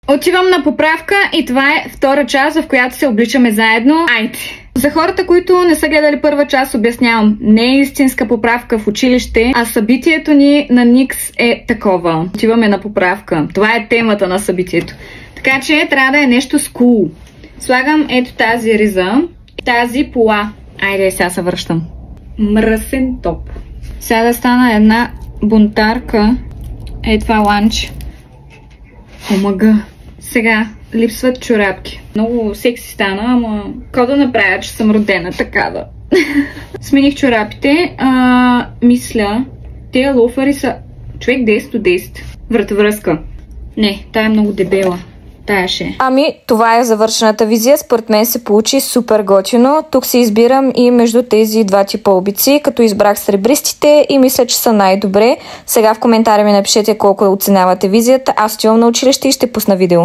Отивам на поправка и това е втора част, в която се обличаме заедно. Айде! За хората, които не са гледали първа част, обяснявам. Не е истинска поправка в училище, а събитието ни на Никс е такова. Отиваме на поправка. Това е темата на събитието. Така че трябва да е нещо с cool. Слагам ето тази риза, тази пола. Айде, сега се връщам. Мръсен топ. Сега да стана една бунтарка. Ей това ланч. Омага. Сега липсват чорапки. Много секси стана, ама какво да направя, че съм родена такава. Смених чорапите. Мисля, тези лофари са човек 10 до 10. Вратовръзка. Не, тая е много дебела. Тая ще. Ами, това е завършената визия. Според мен се получи супер готино. Тук се избирам и между тези два типа обици, като избрах сребристите и мисля, че са най-добре. Сега в коментаря ми напишете колко оценявате визията. Аз отивам на училище и ще пусна видео.